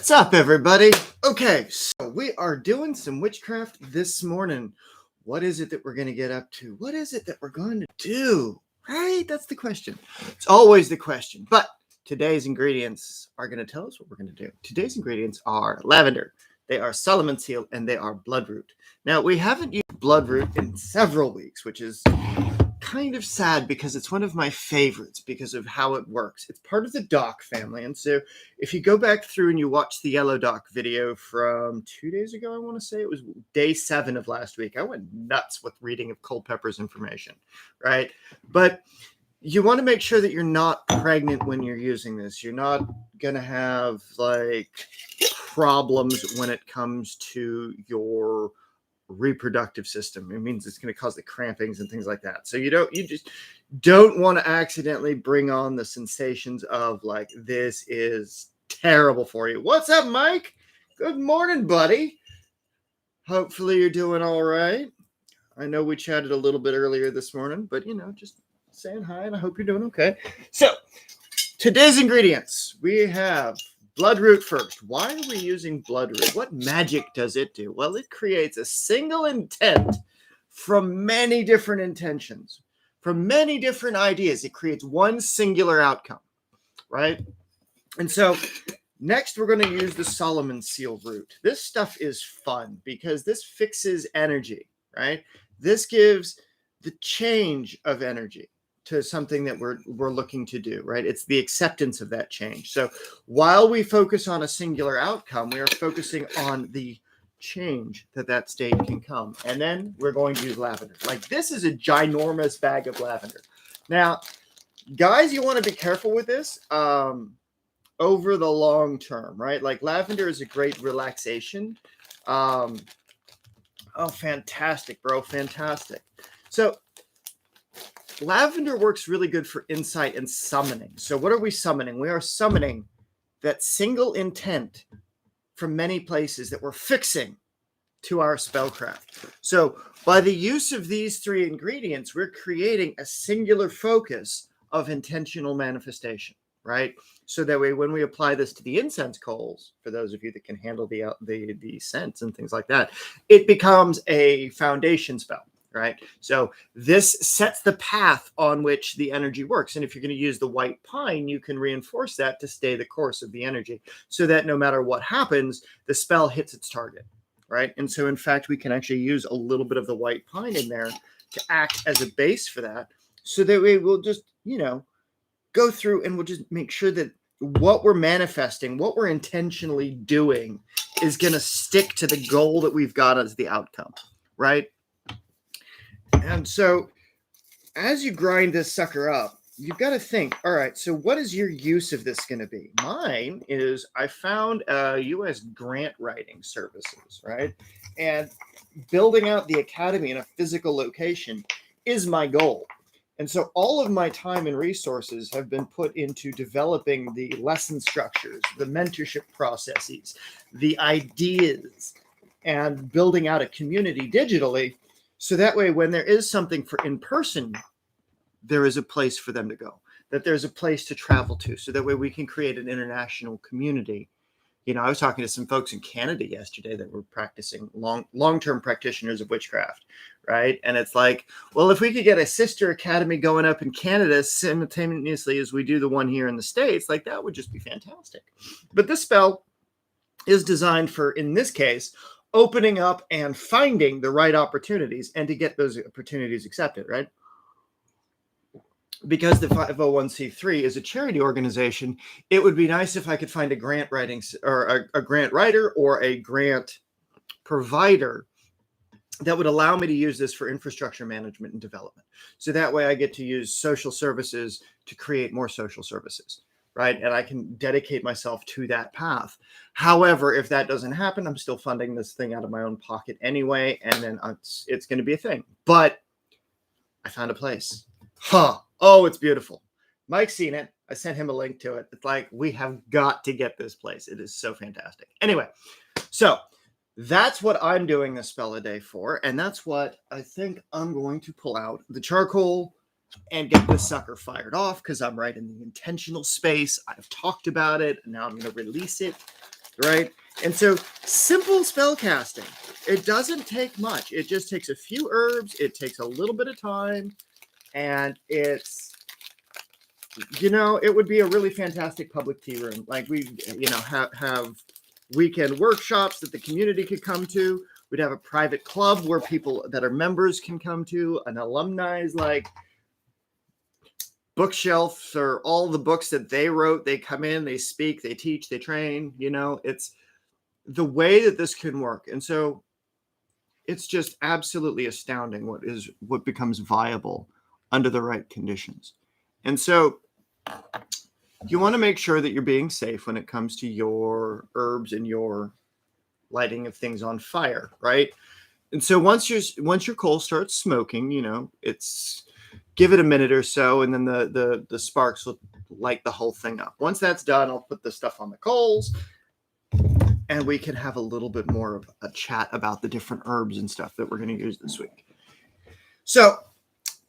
What's up, everybody? Okay, so we are doing some witchcraft this morning. What is it that we're going to get up to? What is it that we're going to do? Right? That's the question. It's always the question. But today's ingredients are going to tell us what we're going to do. Today's ingredients are lavender, they are Solomon seal, and they are bloodroot. Now, we haven't used bloodroot in several weeks, which is kind of sad because it's one of my favorites because of how it works. It's part of the dock family. And so if you go back through and you watch the yellow dock video from 2 days ago, I want to say it was day 7 of last week. I went nuts with reading of Culpepper's information, right? But you want to make sure that you're not pregnant when you're using this. You're not going to have like problems when it comes to your reproductive system. It means it's going to cause the crampings and things like that. So you just don't want to accidentally bring on the sensations of like, this is terrible for you. What's up, Mike? Good morning, buddy. Hopefully you're doing all right. I know we chatted a little bit earlier this morning, but just saying hi, and I hope you're doing okay. So today's ingredients, we have bloodroot first. Why are we using bloodroot? What magic does it do? Well, it creates a single intent from many different intentions, from many different ideas. It creates one singular outcome, right? And so next, we're going to use the Solomon seal root. This stuff is fun because this fixes energy, right? This gives the change of energy to something that we're looking to do, right? It's the acceptance of that change. So while we focus on a singular outcome, we are focusing on the change that state can come. And then we're going to use lavender. Like, this is a ginormous bag of lavender. Now, guys, you want to be careful with this over the long term, right? Like, lavender is a great relaxation. Oh, fantastic, bro. Fantastic. So lavender works really good for insight and summoning. So what are we summoning? We are summoning that single intent from many places that we're fixing to our spellcraft. So by the use of these 3 ingredients, we're creating a singular focus of intentional manifestation, right? So that way, when we apply this to the incense coals, for those of you that can handle the scents and things like that, it becomes a foundation spell. Right. So this sets the path on which the energy works. And if you're going to use the white pine, you can reinforce that to stay the course of the energy so that no matter what happens, the spell hits its target. Right. And so, in fact, we can actually use a little bit of the white pine in there to act as a base for that. So that way we'll just, go through and we'll just make sure that what we're manifesting, what we're intentionally doing is going to stick to the goal that we've got as the outcome. Right. And so as you grind this sucker up, you've got to think, all right, so what is your use of this going to be? Mine is I found U.S. grant writing services, right? And building out the academy in a physical location is my goal. And so all of my time and resources have been put into developing the lesson structures, the mentorship processes, the ideas, and building out a community digitally. So that way, when there is something for in-person, there is a place for them to go, that there's a place to travel to. So that way we can create an international community. I was talking to some folks in Canada yesterday that were practicing long-term practitioners of witchcraft, right? And it's like, well, if we could get a sister academy going up in Canada simultaneously as we do the one here in the States, like that would just be fantastic. But this spell is designed for, in this case, opening up and finding the right opportunities and to get those opportunities accepted, right? Because the 501c3 is a charity organization, it would be nice if I could find a grant writing or a grant writer or a grant provider that would allow me to use this for infrastructure management and development. So that way I get to use social services to create more social services. Right. And I can dedicate myself to that path. However, if that doesn't happen, I'm still funding this thing out of my own pocket anyway. And then it's going to be a thing. But I found a place. Oh, it's beautiful. Mike's seen it. I sent him a link to it. It's like, we have got to get this place. It is so fantastic. Anyway, so that's what I'm doing the spell a day for. And that's what I think I'm going to pull out the charcoal and get this sucker fired off because I'm right in the intentional space. I've talked about it. And now I'm going to release it. right? And so simple spell casting, it doesn't take much. It just takes a few herbs. It takes a little bit of time, and it's, it would be a really fantastic public tea room. Like we, have weekend workshops that the community could come to. We'd have a private club where people that are members can come to, an alumni's like bookshelves or all the books that they wrote. They come in, they speak, they teach, they train. It's the way that this can work. And so it's just absolutely astounding what becomes viable under the right conditions. And so you want to make sure that you're being safe when it comes to your herbs and your lighting of things on fire, right? And so once your coal starts smoking, it's give it a minute or so, and then the sparks will light the whole thing up. Once that's done, I'll put the stuff on the coals, and we can have a little bit more of a chat about the different herbs and stuff that we're going to use this week. So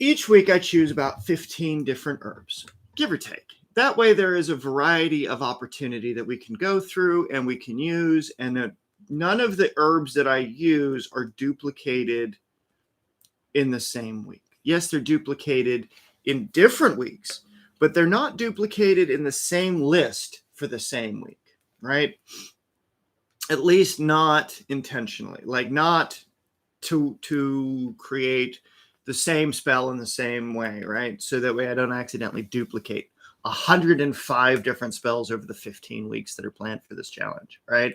each week I choose about 15 different herbs, give or take. That way there is a variety of opportunity that we can go through and we can use, and none of the herbs that I use are duplicated in the same week. Yes, they're duplicated in different weeks, but they're not duplicated in the same list for the same week, right? At least not intentionally, like not to create the same spell in the same way, right? So that way I don't accidentally duplicate 105 different spells over the 15 weeks that are planned for this challenge, right?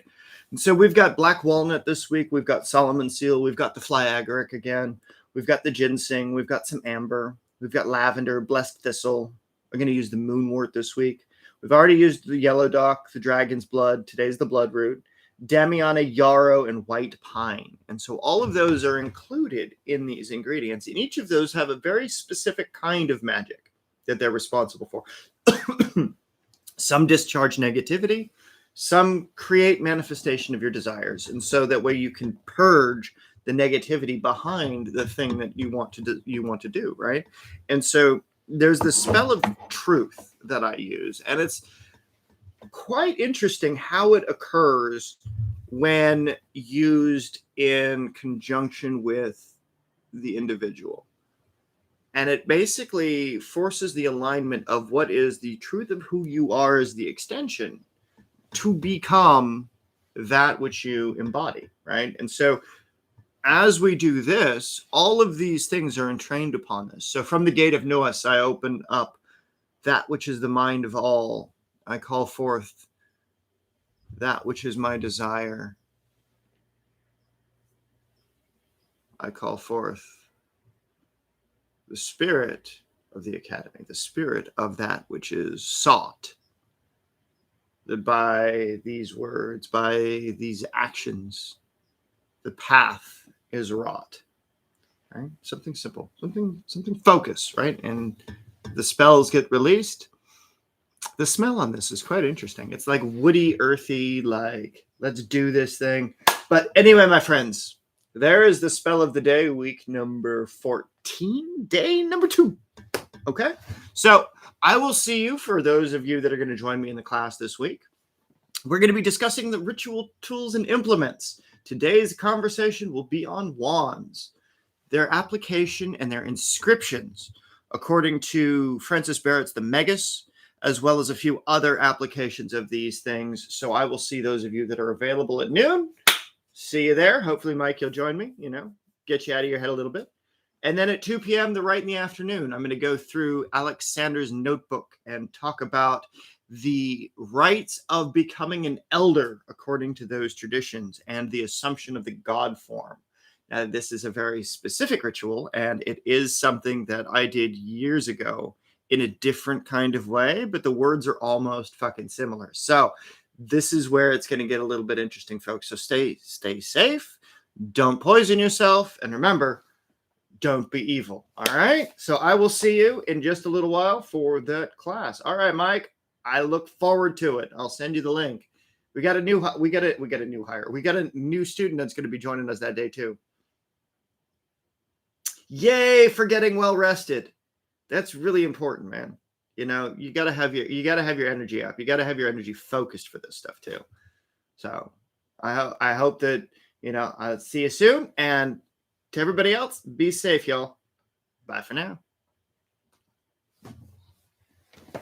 And so we've got Black Walnut this week. We've got Solomon Seal. We've got the Fly Agaric again. We've got the Ginseng. We've got some Amber. We've got Lavender, Blessed Thistle. We're going to use the Moonwort this week. We've already used the Yellow Dock, the Dragon's Blood. Today's the Bloodroot, Damiana, Yarrow, and White Pine. And so all of those are included in these ingredients. And each of those have a very specific kind of magic that they're responsible for. Some discharge negativity, some create manifestation of your desires. And so that way you can purge the negativity behind the thing that you want to do, right? And so there's the spell of truth that I use, and it's quite interesting how it occurs when used in conjunction with the individual. And it basically forces the alignment of what is the truth of who you are as the extension to become that which you embody, right? And so as we do this, all of these things are entrained upon this. So from the gate of Nous, I open up that which is the mind of all. I call forth that which is my desire. I call forth the spirit of the academy, the spirit of that which is sought. That by these words, by these actions, the path is wrought. Right? Something simple, something focused, right? And the spells get released. The smell on this is quite interesting. It's like woody, earthy, like let's do this thing. But anyway, my friends, there is the spell of the day, week number 14, day number 2. Okay, so I will see you, for those of you that are going to join me in the class this week. We're going to be discussing the ritual tools and implements. Today's conversation will be on wands, their application and their inscriptions, according to Francis Barrett's The Megas, as well as a few other applications of these things. So I will see those of you that are available at noon. See you there. Hopefully, Mike, you'll join me, get you out of your head a little bit. And then at 2 p.m., right in the afternoon, I'm going to go through Alexander's notebook and talk about the rites of becoming an elder according to those traditions and the assumption of the god form. Now, this is a very specific ritual, and it is something that I did years ago in a different kind of way, but the words are almost fucking similar. So this is where it's going to get a little bit interesting, folks. So stay safe. Don't poison yourself. And remember, don't be evil. All right. So I will see you in just a little while for that class. All right, Mike. I look forward to it. I'll send you the link. We got a new hire. We got a new student that's going to be joining us that day too. Yay for getting well rested. That's really important, man. You got to have your energy up. You got to have your energy focused for this stuff too. So I hope that, I'll see you soon. And to everybody else, be safe, y'all. Bye for now.